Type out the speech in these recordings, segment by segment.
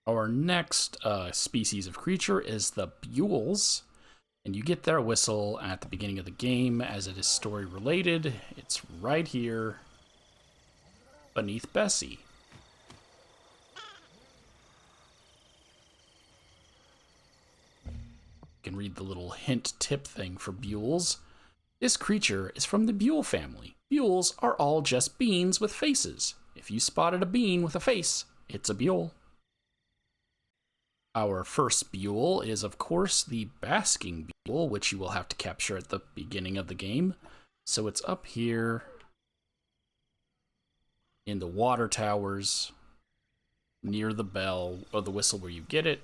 Our next species of creature is the Bewls, and you get their whistle at the beginning of the game as it is story related. It's right here beneath Bessie. You can read the little hint tip thing for Bewls. This creature is from the Bewl family. Bewls are all just beans with faces. If you spotted a bean with a face, it's a Bewl. Our first Bewl is, of course, the Basking Bewl, which you will have to capture at the beginning of the game. So it's up here in the water towers near the bell or the whistle where you get it.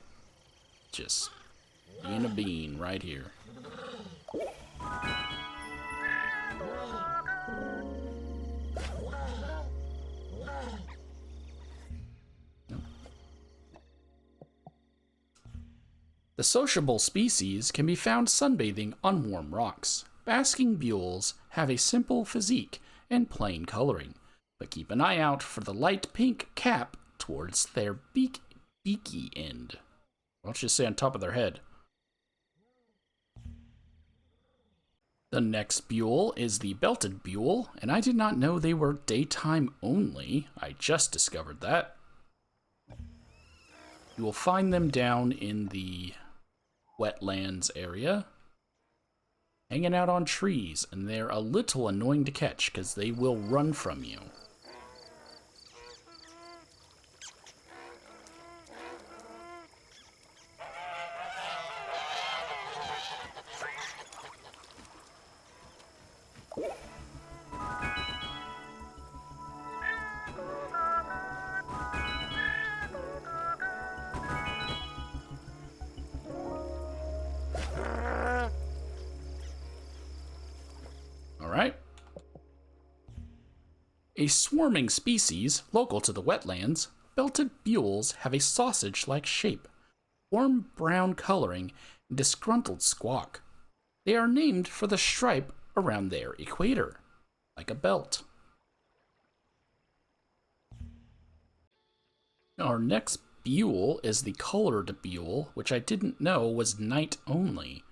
Just being a bean right here. The sociable species can be found sunbathing on warm rocks. Basking Bewls have a simple physique and plain coloring, but keep an eye out for the light pink cap towards their beaky end. Why don't you say on top of their head? The next Bewl is the Belted Bewl, and I did not know they were daytime only. I just discovered that. You will find them down in the wetlands area, hanging out on trees, and they're a little annoying to catch because they will run from you. Alright. A swarming species, local to the wetlands, Belted Bewls have a sausage-like shape, warm brown coloring, and disgruntled squawk. They are named for the stripe around their equator, like a belt. Our next Bewl is the Colored Bewl, which I didn't know was night only.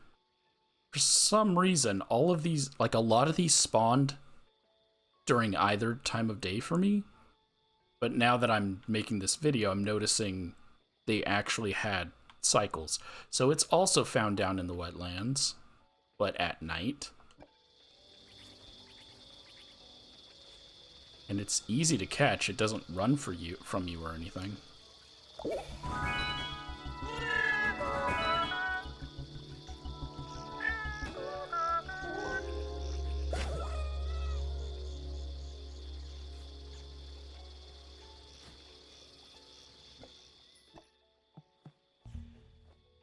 For some reason, all of these, like a lot of these spawned during either time of day for me. But now that I'm making this video, I'm noticing they actually had cycles. So it's also found down in the wetlands, but at night. And it's easy to catch. It doesn't run from you or anything.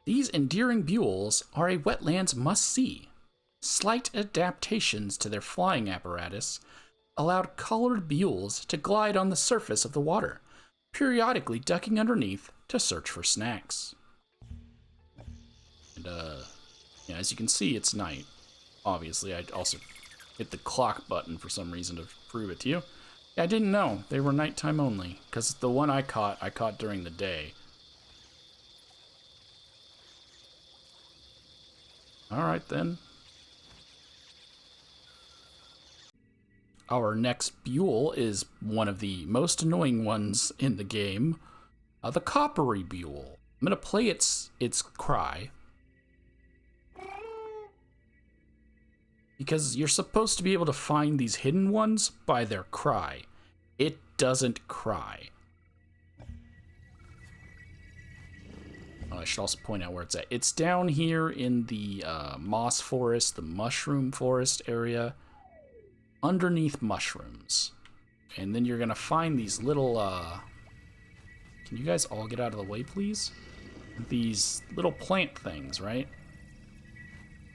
These endearing Bewls are a wetlands must-see. Slight adaptations to their flying apparatus allowed Colored Bewls to glide on the surface of the water, periodically ducking underneath to search for snacks. And, yeah, as you can see, it's night. Obviously, I also hit the clock button for some reason to prove it to you. Yeah, I didn't know. They were nighttime only, because the one I caught during the day. Alright then. Our next Bewl is one of the most annoying ones in the game. The Coppery Bewl. I'm gonna play its cry. Because you're supposed to be able to find these hidden ones by their cry. It doesn't cry. I should also point out where it's at. It's down here in the moss forest, the mushroom forest area, underneath mushrooms. And then you're going to find these little, can you guys all get out of the way, please? These little plant things, right?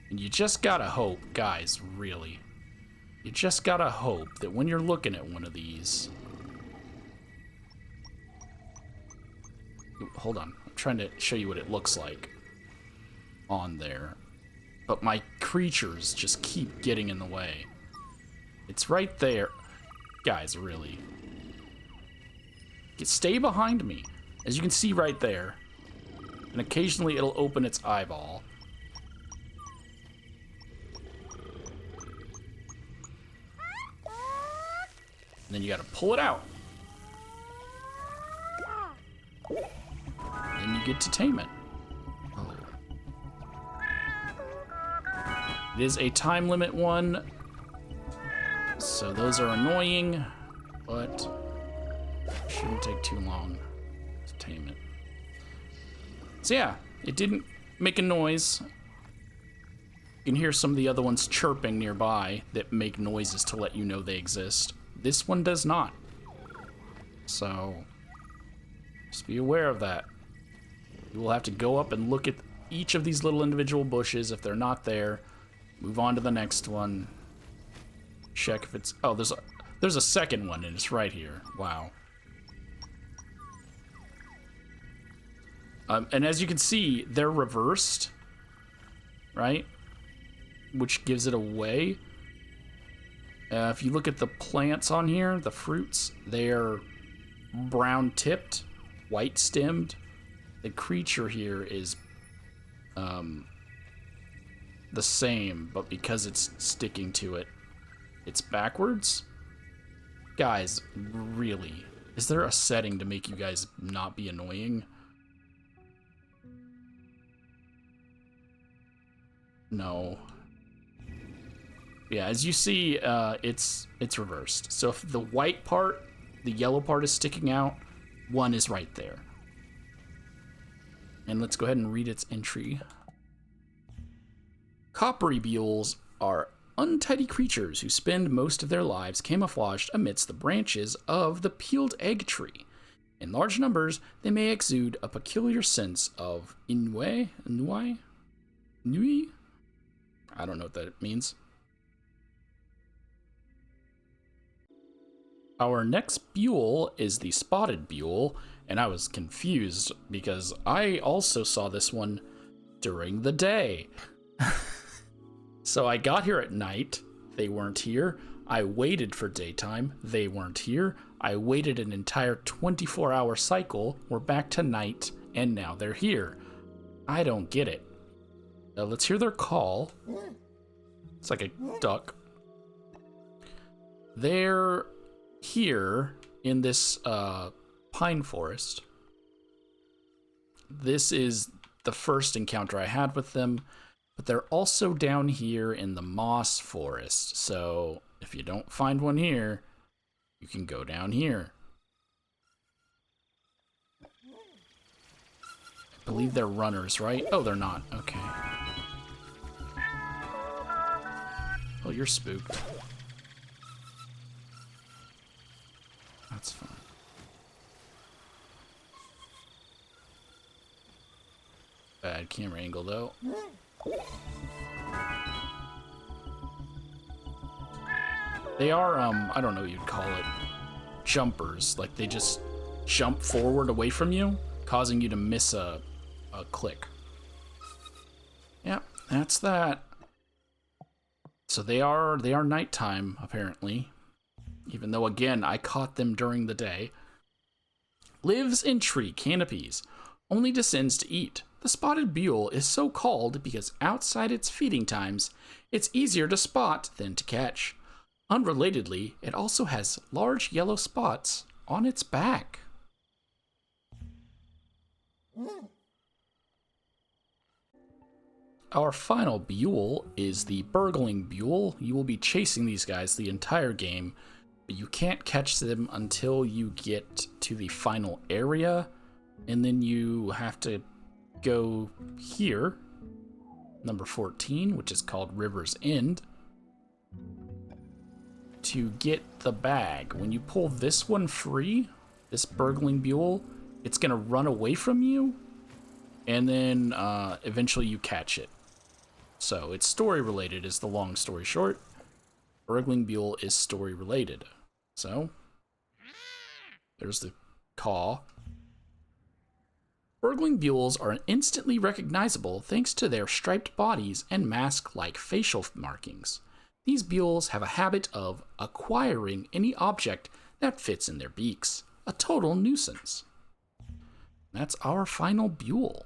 And you just gotta hope, guys, really. You just gotta hope that when you're looking at one of these... Hold on. Trying to show you what it looks like on there, but my creatures just keep getting in the way. It's right there, guys. Really, stay behind me. As you can see right there. And occasionally it'll open its eyeball. And then you gotta pull it out. Then you get to tame it. Oh. It is a time limit one. So those are annoying, but shouldn't take too long to tame it. So yeah, it didn't make a noise. You can hear some of the other ones chirping nearby that make noises to let you know they exist. This one does not. So just be aware of that. You will have to go up and look at each of these little individual bushes. If they're not there, move on to the next one. Check if it's... Oh, there's a second one, and it's right here. Wow. And as you can see, they're reversed, right? Which gives it away. If you look at the plants on here, the fruits, they're brown tipped, white stemmed. The creature here is the same, but because it's sticking to it, it's backwards. Guys, really, is there a setting to make you guys not be annoying? No. Yeah, as you see, it's reversed. So if the white part, the yellow part is sticking out, one is right there. And let's go ahead and read its entry. Coppery Bewls are untidy creatures who spend most of their lives camouflaged amidst the branches of the peeled egg tree. In large numbers, they may exude a peculiar sense of ennui? I don't know what that means. Our next Bewl is the Spotted Bewl, and I was confused because I also saw this one during the day. So I got here at night, they weren't here. I waited for daytime, they weren't here. I waited an entire 24-hour cycle, we're back to night, and now they're here. I don't get it. Let's hear their call. It's like a duck. They're here in this pine forest. This is the first encounter I had with them, but they're also down here in the moss forest. So if you don't find one here, you can go down here. I believe they're runners, right? Oh, they're not. Okay. Oh, you're spooked. That's fine. Bad camera angle, though. They are, I don't know what you'd call it, jumpers. Like, they just jump forward away from you, causing you to miss a click. Yep, that's that. So they are nighttime, apparently. Even though, again, I caught them during the day. Lives in tree canopies. Only descends to eat. The Spotted Bewl is so called because outside its feeding times, it's easier to spot than to catch. Unrelatedly, it also has large yellow spots on its back. Our final Bewl is the Burgling Bewl. You will be chasing these guys the entire game, but you can't catch them until you get to the final area, and then you have to go here, number 14, which is called River's End, to get the bag. When you pull this one free, this Burgling Bewl, it's gonna run away from you, and then eventually you catch it. So it's story related is the long story short. Burgling Bewl is story related. So there's the caw. Burgling Bewls are instantly recognizable thanks to their striped bodies and mask-like facial markings. These Bewls have a habit of acquiring any object that fits in their beaks, a total nuisance. That's our final Bewl.